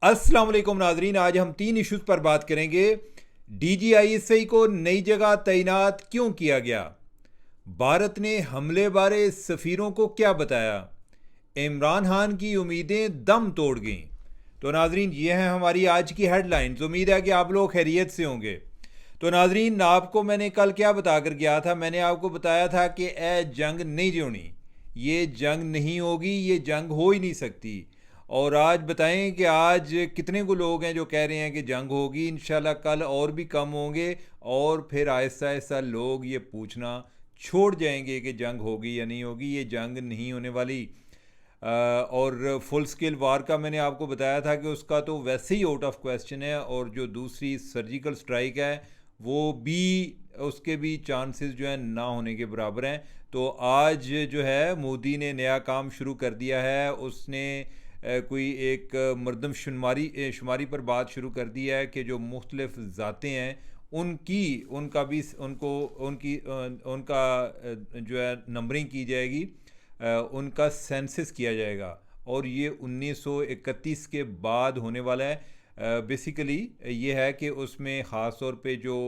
अस्सलाम वालेकुम नाजरीन, आज हम 3 इश्यूज़ पर बात करेंगे। DGISI को नई जगह तैनात क्यों किया गया, भारत ने हमले बारे सफ़ीरों को क्या बताया, इमरान खान की उम्मीदें दम तोड़ गईं। तो नाजरीन, ये हैं हमारी आज की हेडलाइंस। उम्मीद है कि आप लोग खैरियत से होंगे। तो नाजरीन, आपको मैंने कल क्या बताकर गया था? मैंने आपको बताया था कि जंग नहीं होनी, ये जंग नहीं होगी, ये जंग हो ही नहीं सकती। और आज बताएं कि आज कितने को लोग हैं जो कह रहे हैं कि जंग होगी। इंशाल्लाह कल और भी कम होंगे और फिर आहिस्ता आहिस्ता लोग ये पूछना छोड़ जाएंगे कि जंग होगी या नहीं होगी। ये जंग नहीं होने वाली। और फुल स्केल वार का मैंने आपको बताया था कि उसका तो वैसे ही आउट ऑफ क्वेश्चन है, और जो दूसरी सर्जिकल स्ट्राइक है वो भी, उसके भी चांसेस जो है ना होने के बराबर हैं। तो आज जो है मोदी ने नया काम शुरू कर दिया है। उसने कोई एक शुमारी पर बात शुरू कर दी है कि जो मुख्तलिफ ज़ातें हैं उनकी उनका भी उनको उनकी उनका जो है नंबरिंग की जाएगी, उनका सेंसस किया जाएगा। और ये 1931 के बाद होने वाला है। बेसिकली ये है कि उसमें ख़ास तौर पे जो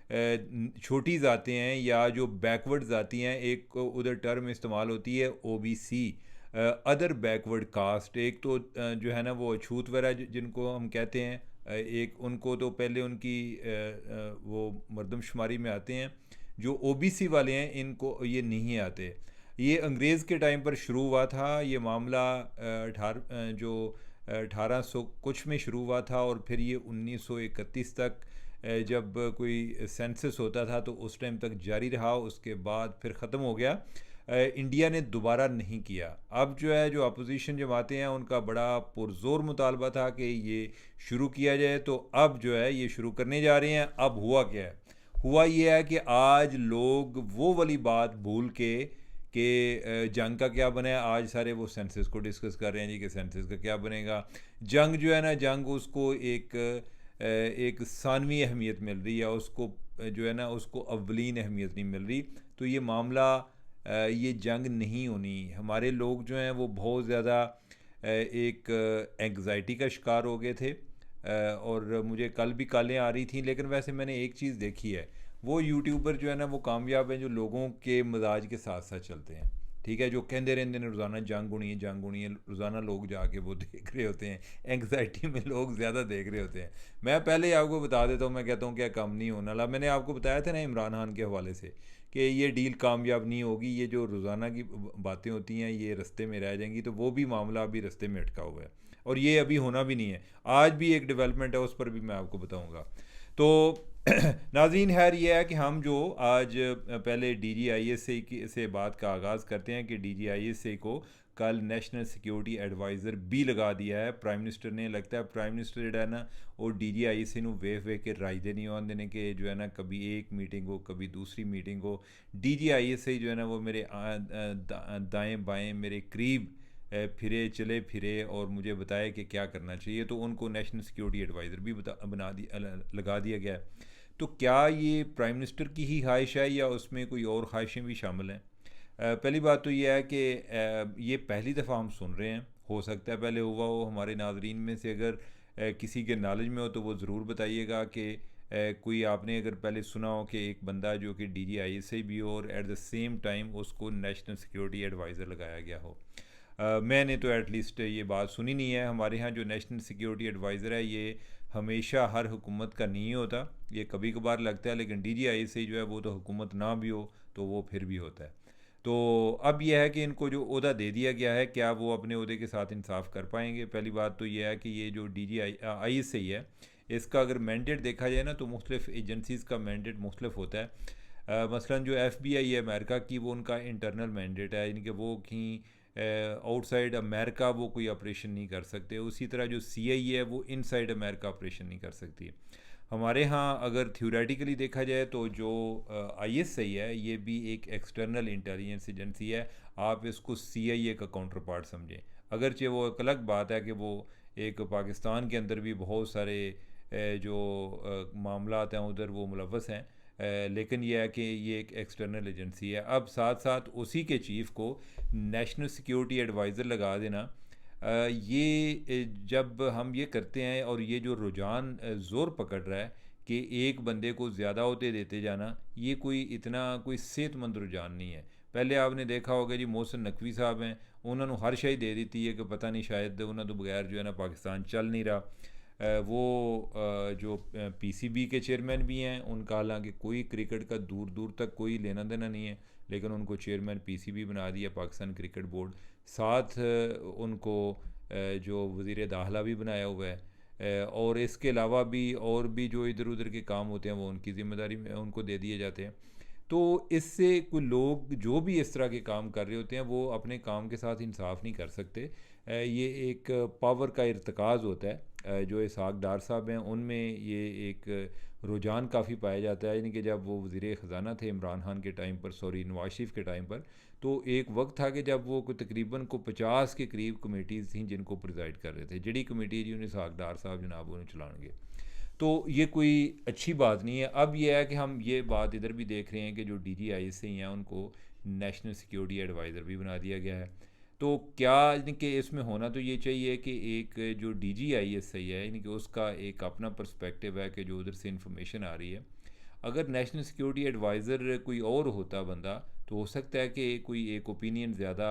छोटी ज़ातें हैं या जो बैकवर्ड ज़ाती हैं, एक उधर टर्म इस्तेमाल होती है OBC, अदर बैकवर्ड कास्ट। एक तो जो है ना वो अछूत वगैरह जिनको हम कहते हैं, एक उनको तो पहले उनकी वो मर्दमशुमारी में आते हैं। जो OBC वाले हैं इनको ये नहीं आते। ये अंग्रेज़ के टाइम पर शुरू हुआ था ये मामला। जो 1800 कुछ में शुरू हुआ था, और फिर ये 1931 तक जब कोई सेंसस होता था तो उस टाइम तक जारी रहा। उसके बाद फिर ख़त्म हो गया। इंडिया ने दोबारा नहीं किया। अब जो है जो अपोजिशन जमातें हैं उनका बड़ा पुरजोर मुतालबा था कि ये शुरू किया जाए, तो अब जो है ये शुरू करने जा रहे हैं। अब हुआ क्या है? हुआ ये है कि आज लोग वो वाली बात भूल के कि जंग का क्या बना है, आज सारे वो सेंसस को डिस्कस कर रहे हैं जी कि सेंसस का क्या बनेगा। जंग जो है ना, जंग उसको एक सानवी अहमियत मिल रही है, उसको जो है ना उसको अव्वलीन अहमियत नहीं मिल रही। तो ये मामला, ये जंग नहीं होनी। हमारे लोग जो हैं वो बहुत ज़्यादा एक एंग्जाइटी का शिकार हो गए थे। और मुझे कल भी कालें आ रही थी। लेकिन वैसे मैंने एक चीज़ देखी है, वो यूट्यूबर जो है ना वो कामयाब हैं जो लोगों के मिजाज के साथ साथ चलते हैं। ठीक है, जो कहते रहते हैं रोज़ाना जंग होनी है, जंग होनी है, रोज़ाना लोग जाके वो देख रहे होते हैं। एंग्जाइटी में लोग ज़्यादा देख रहे होते हैं। मैं पहले ही आपको बता देता हूँ, मैं कहता हूँ क्या कम नहीं होने वाला। मैंने आपको बताया था ना इमरान खान के हवाले से कि ये डील कामयाब नहीं होगी। ये जो रोज़ाना की बातें होती हैं ये रास्ते में रह जाएंगी, तो वो भी मामला अभी रास्ते में अटका हुआ है और ये अभी होना भी नहीं है। आज भी एक डेवलपमेंट है, उस पर भी मैं आपको बताऊँगा। तो नाज़रीन, खैर ये है कि हम जो आज पहले DGISA की से बात का आगाज़ करते हैं कि DGISA को कल नेशनल सिक्योरिटी एडवाइज़र भी लगा दिया है प्राइम मिनिस्टर ने। लगता है प्राइम मिनिस्टर जो है ना वो DGISA ਨੂੰ ਵੇਖ के राय देनी आते हैं कि जो है ना कभी एक मीटिंग हो कभी दूसरी मीटिंग हो। DGISA जो है ना वो मेरे दाएं बाएं मेरे करीब फिरे चले फिरे और मुझे बताए कि क्या करना चाहिए। तो उनको नेशनल सिक्योरिटी एडवाइज़र भी लगा दिया गया है। तो क्या ये प्राइम मिनिस्टर की ही ख्वाहिश है या उसमें कोई और ख्वाहिशें भी शामिल हैं? पहली बात तो ये है कि ये पहली दफ़ा हम सुन रहे हैं। हो सकता है पहले हुआ हो। हमारे नाजरीन में से अगर किसी के नॉलेज में हो तो वो ज़रूर बताइएगा कि कोई आपने अगर पहले सुना हो कि एक बंदा जो कि DGISA भी हो और एट द सेम टाइम उसको नेशनल सिक्योरिटी एडवाइज़र लगाया गया हो। मैंने तो एटलीस्ट ये बात सुनी नहीं है। हमारे यहाँ जो नेशनल सिक्योरिटी एडवाइज़र है ये हमेशा हर हुकूमत का नहीं होता, ये कभी कभार लगता है। लेकिन DGISA जो है वो तो हुकूमत ना भी हो तो वो फिर भी होता है। तो अब यह है कि इनको जो ओहदा दे दिया गया है, क्या वो अपने ओहदे के साथ इंसाफ कर पाएंगे? पहली बात तो यह है कि ये जो DGISA है इसका अगर मैंडेट देखा जाए ना तो मुख्तलिफ़ एजेंसीज़ का मैंडेट मुख्तलिफ होता है। मसलन जो FBI है अमेरिका की, वो उनका इंटरनल मैंडेट है, यानी कि वो कहीं आउटसाइड अमेरिका वो कोई ऑपरेशन नहीं कर सकते। उसी तरह जो CIA है वो इनसाइड अमेरिका ऑपरेशन नहीं कर सकती। हमारे यहाँ अगर थ्योरेटिकली देखा जाए तो जो ISI है ये भी एक एक्सटर्नल इंटेलिजेंस एजेंसी है। आप इसको CIA का काउंटर पार्ट समझें। अगरचे वो एक अलग बात है कि वो एक पाकिस्तान के अंदर भी बहुत सारे जो मामलात हैं उधर वो मुलव्वस हैं। लेकिन यह है कि ये एक एक्सटर्नल एजेंसी है। अब साथ साथ उसी के चीफ़ को नेशनल सिक्योरिटी एडवाइज़र लगा देना, जब हम ये करते हैं और ये जो रुझान ज़ोर पकड़ रहा है कि एक बंदे को ज़्यादा होते देते जाना, ये कोई इतना कोई सेहतमंद रुझान नहीं है। पहले आपने देखा होगा जी, मोहसिन नकवी साहब हैं, उन्होंने हर शय दे दी है कि पता नहीं शायद उन्होंने तो बगैर जो है ना पाकिस्तान चल नहीं रहा। वो जो पीसीबी के चेयरमैन भी हैं, उनका हालांकि कोई क्रिकेट का दूर दूर तक कोई लेना देना नहीं है, लेकिन उनको चेयरमैन पीसीबी बना दिया, पाकिस्तान क्रिकेट बोर्ड। साथ उनको जो वज़ीर दाखिला भी बनाया हुआ है, और इसके अलावा भी और भी जो इधर उधर के काम होते हैं वो उनकी ज़िम्मेदारी में उनको दे दिए जाते हैं। तो इससे कोई लोग जो भी इस तरह के काम कर रहे होते हैं वो अपने काम के साथ इंसाफ नहीं कर सकते। ये एक पावर का इर्तकाज़ होता है। जो इसहाक डार साहब हैं उनमें ये एक रुझान काफ़ी पाया जाता है, यानी कि जब वो वज़ीर ख़जाना थे इमरान खान के टाइम पर, सॉरी नवाज शरीफ के टाइम पर, तो एक वक्त था कि जब वो कोई तकरीबन को 50 के करीब कमेटीज़ थी जिनको प्रिजाइड कर रहे थे। जड़ी कमेटी जी उन्हें इसहाक डार साहब जनाब उन्हें चलाएंगे, तो ये कोई अच्छी बात नहीं है। अब यह है कि हम ये बात इधर भी देख रहे हैं कि जो DGI से हैं उनको नेशनल सिक्योरिटी एडवाइज़र भी बना दिया गया है। तो क्या यानी कि इसमें होना तो ये चाहिए कि एक जो DGI है यानी कि उसका एक अपना पर्सपेक्टिव है कि जो उधर से इंफॉर्मेशन आ रही है। अगर नेशनल सिक्योरिटी एडवाइज़र कोई और होता बंदा, तो हो सकता है कि कोई एक ओपिनियन ज़्यादा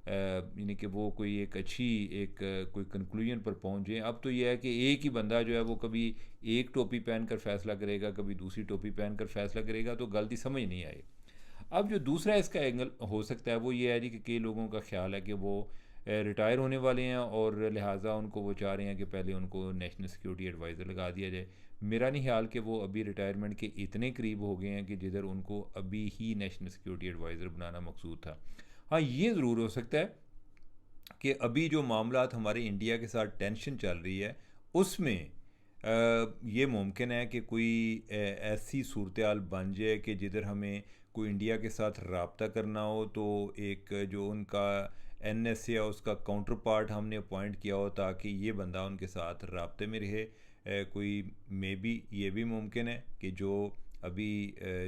यानी कि वो कोई एक अच्छी एक कोई कंक्लूजन पर पहुंच जाए। अब तो यह है कि एक ही बंदा जो है वो कभी एक टोपी पहन कर फैसला करेगा, कभी दूसरी टोपी पहन कर फैसला करेगा, तो गलती समझ नहीं आई। अब जो दूसरा इसका एंगल हो सकता है वो ये है जी कि कई लोगों का ख्याल है कि वो रिटायर होने वाले हैं और लिहाजा उनको वो चाह रहे हैं कि पहले उनको नेशनल सिक्योरिटी एडवाइज़र लगा दिया जाए। मेरा नहीं ख्याल कि वो अभी रिटायरमेंट के इतने करीब हो गए हैं कि जिधर उनको अभी ही नेशनल सिक्योरिटी एडवाइज़र बनाना मकसूद था। हाँ, ये ज़रूर हो सकता है कि अभी जो मामलात हमारे इंडिया के साथ टेंशन चल रही है उसमें ये मुमकिन है कि कोई ऐसी सूरत हाल बन जाए कि जिधर हमें कोई इंडिया के साथ रब्ता करना हो, तो एक जो उनका NS या उसका काउंटर पार्ट हमने अपॉइंट किया हो ताकि ये बंदा उनके साथ रब्ते में रहे। कोई मे बी ये भी मुमकिन है कि जो अभी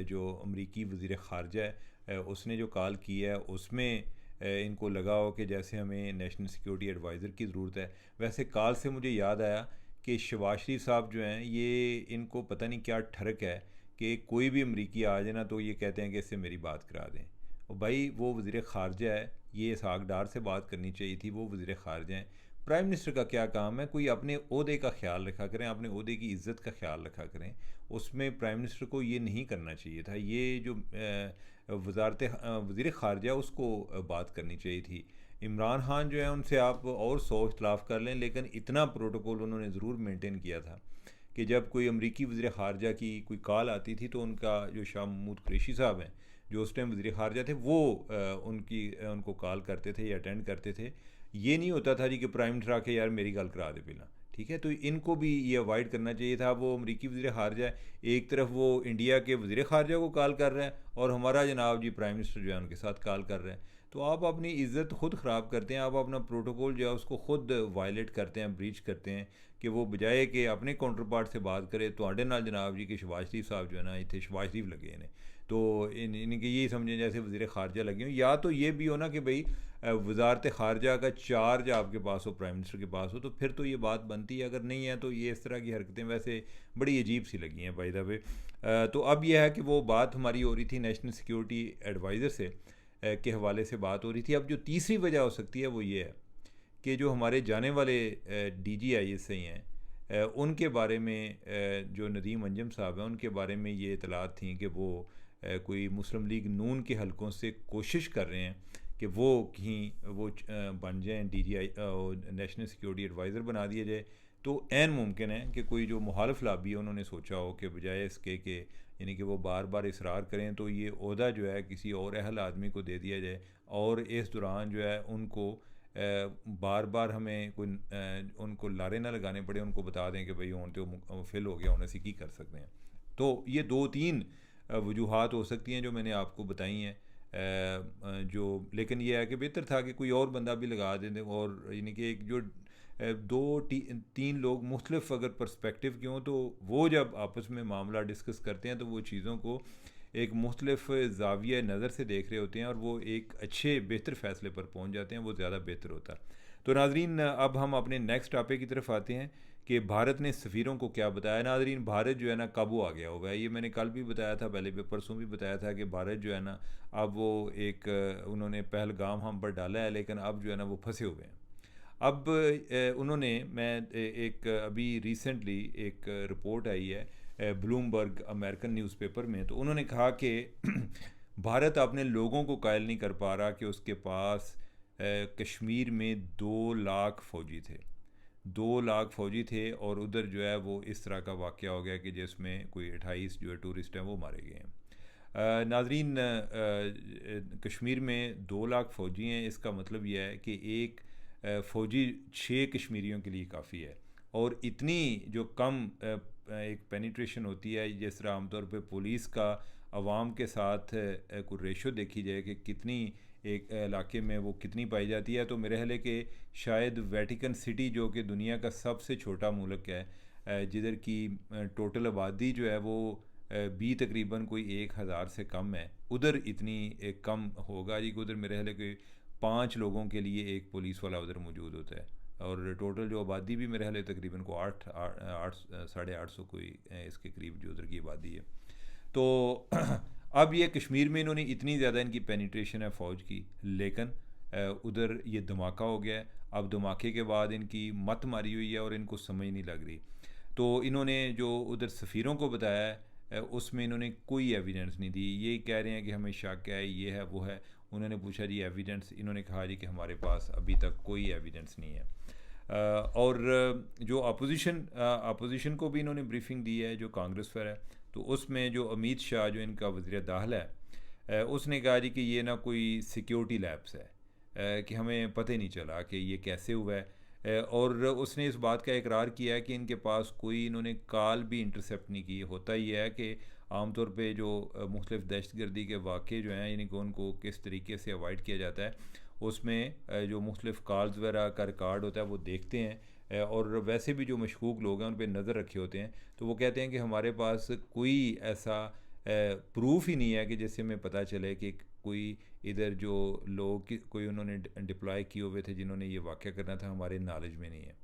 जो अमरीकी वज़ीर ख़ारजा है उसने जो कॉल की है उसमें इनको लगा हो कि जैसे हमें नेशनल सिक्योरिटी एडवाइज़र की ज़रूरत है। वैसे कॉल से मुझे याद आया कि शहबाज शरीफ साहब जो हैं, ये इनको पता नहीं क्या ठरक है कि कोई भी अमरीकी आ जाए ना तो ये कहते हैं कि इससे मेरी बात करा दें। और भाई वो वज़ीर ख़ारजा है, ये इसहाक डार से बात करनी चाहिए थी, वो वज़ीर ख़ारजा हैं। प्राइम मिनिस्टर का क्या काम है? कोई अपने ओहदे का ख्याल रखा करें, अपने ओहदे की इज़्ज़त का ख्याल रखा करें। उसमें प्राइम मिनिस्टर को ये नहीं करना चाहिए था। ये जो वज़ीर ख़ारजा उसको बात करनी चाहिए थी। इमरान खान जो है उनसे आप और 100 इख्तलाफ कर लें, लेकिन इतना प्रोटोकॉल उन्होंने ज़रूर मेंटेन किया था कि जब कोई अमरीकी वज़ीर ख़ारजा की कोई कॉल आती थी तो उनका जो शाह महमूद कुरैशी साहब हैं जो उस टाइम वज़ीर ख़ारजा थे, वो उनको कॉल करते थे या अटेंड करते थे। ये नहीं होता था जी कि प्राइम मिनिस्टर आके यार मेरी गल करा दे पहला, ठीक है। तो इनको भी ये अवॉइड करना चाहिए था। वो अमरीकी वज़ीर ख़ारजा है, एक तरफ वो इंडिया के वज़ीर ख़ारजा को कॉल कर रहा है और हमारा जनाब जी प्राइम मिनिस्टर जो है उनके साथ कॉल कर रहे हैं। तो आप अपनी इज़्ज़त खुद ख़राब करते हैं, आप अपना प्रोटोकॉल जो है उसको खुद वायलेट करते हैं, ब्रीच करते हैं कि वो बजाय कि अपने काउंटर पार्ट से बात करे तो आडे नाल जनाब जी के शहबाज शरीफ साहब जो है ना इतने शहबाज शरीफ लगे ने, तो इनके ये समझें जैसे वज़ीर ख़ारजा लगे हों। या तो ये भी हो ना कि भाई वजारत ख़ारजा का चार्ज आपके पास हो, प्राइम मिनिस्टर के पास हो, तो फिर तो ये बात बनती है। अगर नहीं है तो ये इस तरह की हरकतें वैसे बड़ी अजीब सी लगी हैं बाय द वे। तो अब यह है कि वो बात हमारी हो रही थी नेशनल सिक्योरिटी एडवाइज़र से के हवाले से बात हो रही थी। अब जो तीसरी वजह हो सकती है वो ये है कि जो हमारे जाने वाले DGI हैं उनके बारे में जो नदीम अंजम साहब हैं उनके बारे में ये इतलात थी कि वो कोई मुस्लिम लीग नून के हलकों से कोशिश कर रहे हैं कि वो कहीं वो बन जाएं DGI, नेशनल सिक्योरिटी एडवाइज़र बना दिया जाए। तो ऐन मुमकिन है कि कोई जो मुखालिफ लाबी है उन्होंने सोचा हो कि बजाय इसके कि यानी कि वो बार बार इसरार करें तो ये ओहदा जो है किसी और अहल आदमी को दे दिया जाए और इस दौरान जो है उनको बार बार हमें कोई उनको लारे ना लगाने पड़े, उनको बता दें कि भाई हूँ तो फिल हो गया, उन्हें से की कर सकते हैं। तो ये 2-3 वजूहात हो सकती हैं जो मैंने आपको बताई हैं। जो लेकिन यह है कि बेहतर था कि कोई और बंदा भी लगा दें, और यानी कि एक जो 2-3 लोग मुख्तलिफ अगर पर्सपेक्टिव के हों तो वो जब आपस में मामला डिस्कस करते हैं तो वो चीज़ों को एक मुख्तलिफ ज़ाविया नज़र से देख रहे होते हैं और वो एक अच्छे बेहतर फ़ैसले पर पहुंच जाते हैं, वो ज़्यादा बेहतर होता है। तो नाजरीन, अब हम अपने नेक्स्ट टॉपिक की तरफ आते हैं कि भारत ने सफ़ीरों को क्या बताया। नाजरीन, भारत जो है ना काबू आ गया हुआ है। ये मैंने कल भी बताया था, पहले भी परसों भी बताया था कि भारत जो है ना अब वो एक उन्होंने पहलगाम हम पर डाला है, लेकिन अब जो है ना वो फंसे हुए हैं। अब उन्होंने एक अभी रिसेंटली एक रिपोर्ट आई है ब्लूमबर्ग अमेरिकन न्यूज़पेपर में, तो उन्होंने कहा कि भारत अपने लोगों को कायल नहीं कर पा रहा कि उसके पास कश्मीर में 2 लाख फ़ौजी थे। 2 लाख फ़ौजी थे और उधर जो है वो इस तरह का वाक़या हो गया कि जिसमें कोई 28 जो है टूरिस्ट हैं वो मारे गए हैं। नाजरीन, कश्मीर में 2 लाख फ़ौजी हैं, इसका मतलब यह है कि एक फ़ौजी 6 कश्मीरियों के लिए काफ़ी है। और इतनी जो कम एक पेनिट्रेशन होती है, जिस तरह आमतौर पे पुलिस का आवाम के साथ कोई रेशो देखी जाए कि कितनी एक इलाके में वो कितनी पाई जाती है, तो मेरे ख्याल है कि शायद वेटिकन सिटी जो कि दुनिया का सबसे छोटा मुल्क है, जिधर की टोटल आबादी जो है वो भी तकरीबन कोई 1,000 से कम है, उधर इतनी कम होगा जी कि उधर मेरे ख्याल है कि 5 लोगों के लिए एक पुलिस वाला उधर मौजूद होता है। और टोटल जो आबादी भी मेरे ख्याल है तकरीबन को 800 कोई इसके करीब जो उधर की आबादी है। तो अब ये कश्मीर में इन्होंने इतनी ज़्यादा इनकी पेनिट्रेशन है फ़ौज की, लेकिन उधर ये धमाका हो गया है। अब धमाके के बाद इनकी मत मारी हुई है और इनको समझ नहीं लग रही। तो इन्होंने जो उधर सफ़ीरों को बताया है उसमें इन्होंने कोई एविडेंस नहीं दी। ये कह रहे हैं कि हमें शक है, ये है वो है। उन्होंने पूछा जी एविडेंस, इन्होंने कहा जी कि हमारे पास अभी तक कोई एविडेंस नहीं है। और जो अपोजिशन को भी इन्होंने ब्रीफिंग दी है, जो कांग्रेस पर है, तो उसमें जो अमित शाह जो इनका वज़ीर दाखिला है, उसने कहा जी कि ये ना कोई सिक्योरिटी लैप्स है, कि हमें पता ही नहीं चला कि ये कैसे हुआ है। और उसने इस बात का इकरार किया है कि इनके पास कोई इन्होंने कॉल भी इंटरसेप्ट नहीं की। होता ही है कि आमतौर पे जो मुख्तलिफ़ दहशतगर्दी के वाक़े जो हैं, यानी कि उनको किस तरीके से अवॉइड किया जाता है, उसमें जो मुख्तलिफ़ कॉल्स वगैरह का रिकॉर्ड होता है वो देखते हैं। और वैसे भी जो मशकूक लोग हैं उन पर नज़र रखे होते हैं, तो वो कहते हैं कि हमारे पास कोई ऐसा प्रूफ ही नहीं है कि जिससे हमें पता चले कि कोई इधर जो लोग कोई उन्होंने डिप्लॉय किए हुए थे जिन्होंने ये वाक़या करना था, हमारे नॉलेज में नहीं है।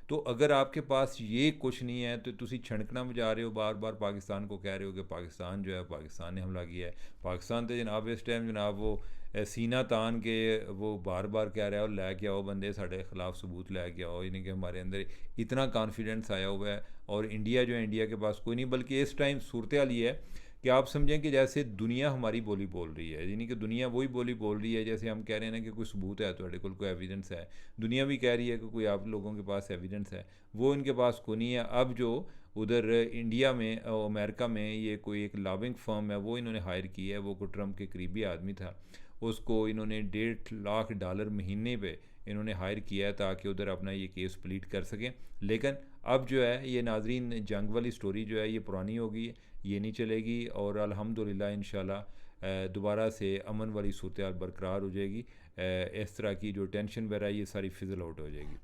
तो अगर आपके पास ये कुछ नहीं है तो तुसी छणकना बजा रहे हो, बार बार पाकिस्तान को कह रहे हो कि पाकिस्तान जो है, पाकिस्तान ने हमला किया है। पाकिस्तान तो जनाब इस टाइम जनाब वो सीना तान के वो बार बार कह रहा है और लैके आओ बंदे, साढ़े खिलाफ सबूत लैके आओ, यानी कि हमारे अंदर इतना कॉन्फिडेंस आया हुआ है। और इंडिया जो है, इंडिया के पास कोई नहीं, बल्कि इस टाइम सूरत हाल ये है कि आप समझें कि जैसे दुनिया हमारी बोली बोल रही है, यानी कि दुनिया वही बोली बोल रही है जैसे हम कह रहे हैं ना कि कोई सबूत है, तो कोई एविडेंस है। दुनिया भी कह रही है कि कोई आप लोगों के पास एविडेंस है, वो इनके पास कोई नहीं है। अब जो उधर इंडिया में अमेरिका में ये कोई एक लॉबिंग फर्म है, वो इन्होंने हायर की है, वो कोई ट्रम्प के करीबी आदमी था, उसको इन्होंने $1.5 लाख महीने पे इन्होंने हायर किया है ताकि उधर अपना ये केस प्लीट कर सकें। लेकिन अब जो है ये नाजरीन जंग वाली स्टोरी जो है ये पुरानी हो गई है, ये नहीं चलेगी। और अल्हम्दुलिल्लाह इंशाल्लाह दोबारा से अमन वाली सूरत हाल बरकरार हो जाएगी। इस तरह की जो टेंशन वगैरह ये सारी फिजल आउट हो जाएगी।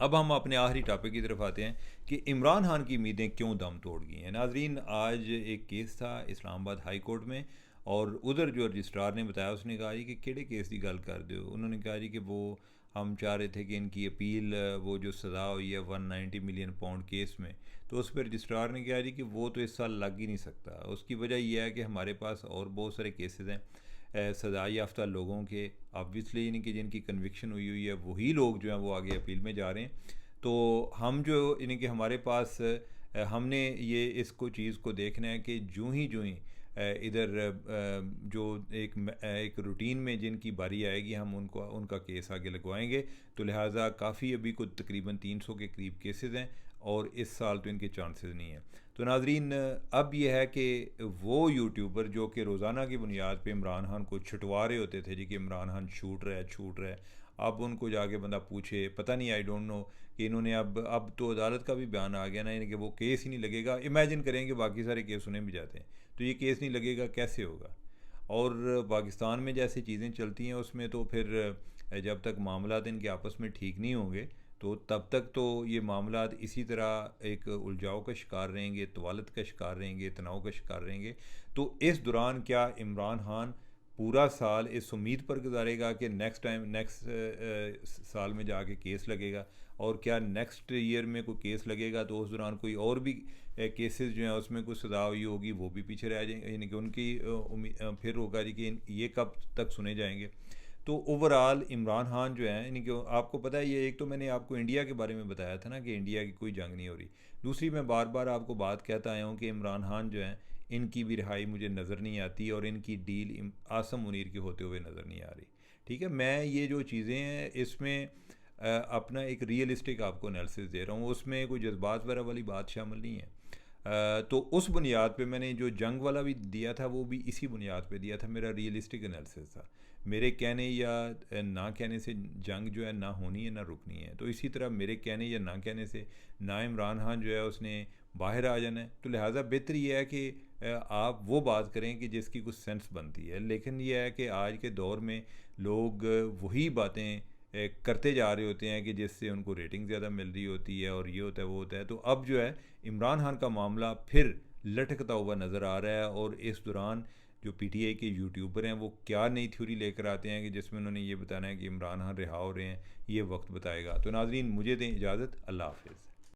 अब हम अपने आखिरी टॉपिक की तरफ आते हैं कि इमरान खान की उम्मीदें क्यों दम तोड़ गई हैं। नाजरीन, आज एक केस था इस्लामाबाद हाई कोर्ट में, और उधर जो रजिस्ट्रार ने बताया, उसने कहा जी कि केड़े केस की गल कर दो। उन्होंने कहा जी कि वो हम चाह रहे थे कि इनकी अपील, वो जो सज़ा हुई है 190 मिलियन पाउंड केस में, तो उस पर रजिस्ट्रार ने कहा जी कि वो तो इस साल लग ही नहीं सकता। उसकी वजह यह है कि हमारे पास और बहुत सारे केसेस हैं सज़ा याफ्ता लोगों के, ऑब्वियसली यानी कि जिनकी कन्विक्शन हुई हुई है वही लोग जो हैं वो आगे अपील में जा रहे हैं। तो हम जो यानी कि हमारे पास हमने ये इसको चीज़ को देखना है कि जूँ ही इधर जो एक रूटीन में जिनकी बारी आएगी हम उनका केस आगे लगवाएंगे। तो लिहाजा काफ़ी अभी को तकरीबन 300 के करीब केसेस हैं और इस साल तो इनके चांसेस नहीं हैं। तो नाजरीन, अब यह है कि वो यूट्यूबर जो कि रोज़ाना की बुनियाद पे इमरान खान को छुटवा रहे होते थे जी कि इमरान खान छूट रहा है, अब उनको जाके बंदा पूछे, पता नहीं, आई डोंट नो कि इन्होंने अब तो अदालत का भी बयान आ गया ना, यानी कि वो केस ही नहीं लगेगा। इमेजिन करेंगे बाकी सारे केस उन्हें भी जाते हैं, तो ये केस नहीं लगेगा, कैसे होगा। और पाकिस्तान में जैसी चीज़ें चलती हैं उसमें तो फिर जब तक मामला इनके आपस में ठीक नहीं होंगे तो तब तक तो ये मामला इसी तरह एक उलझाव का शिकार रहेंगे, तवालत का शिकार रहेंगे, तनाव का शिकार रहेंगे। तो इस दौरान क्या इमरान खान पूरा साल इस उम्मीद पर गुजारेगा कि नेक्स्ट साल में जाके केस लगेगा, और क्या नेक्स्ट ईयर में कोई केस लगेगा तो उस दौरान कोई और भी केसेस जो हैं उसमें कुछ सज़ा हुई होगी वो भी पीछे रह जाएंगे, यानी कि उनकी फिर होगा जी कि ये कब तक सुने जाएंगे। तो ओवरऑल इमरान खान जो है, यानी कि आपको पता है, ये एक तो मैंने आपको इंडिया के बारे में बताया था ना कि इंडिया की कोई जंग नहीं हो रही। दूसरी, मैं बार बार आपको बात कहता आया हूँ कि इमरान खान जो है, इनकी भी रिहाई मुझे नज़र नहीं आती और इनकी डील आसम मुनीर के होते हुए नज़र नहीं आ रही। ठीक है, मैं ये जो चीज़ें हैं इसमें अपना एक रियलिस्टिक आपको एनालिसिस दे रहा हूँ, उसमें कोई जज्बात वगैरह वाली बात शामिल नहीं है। तो उस बुनियाद पे मैंने जो जंग वाला भी दिया था वो भी इसी बुनियाद पे दिया था, मेरा रियलिस्टिक एनालिसिस था। मेरे कहने या ना कहने से जंग जो है ना होनी है ना रुकनी है। तो इसी तरह मेरे कहने या ना कहने से ना इमरान खान जो है उसने बाहर आ जाना है। तो लिहाजा बेहतर ये है कि आप वो बात करें कि जिसकी कुछ सेंस बनती है। लेकिन यह है कि आज के दौर में लोग वही बातें करते जा रहे होते हैं कि जिससे उनको रेटिंग ज़्यादा मिल रही होती है और ये होता है वो होता है। तो अब जो है इमरान खान का मामला फिर लटकता हुआ नज़र आ रहा है, और इस दौरान जो पीटीआई के यूट्यूबर हैं वो क्या नई थ्योरी लेकर आते हैं कि जिसमें उन्होंने ये बताना है कि इमरान खान रिहा हो रहे हैं, ये वक्त बताएगा। तो नाजरीन, मुझे दें इजाज़त, अल्लाह हाफिज़।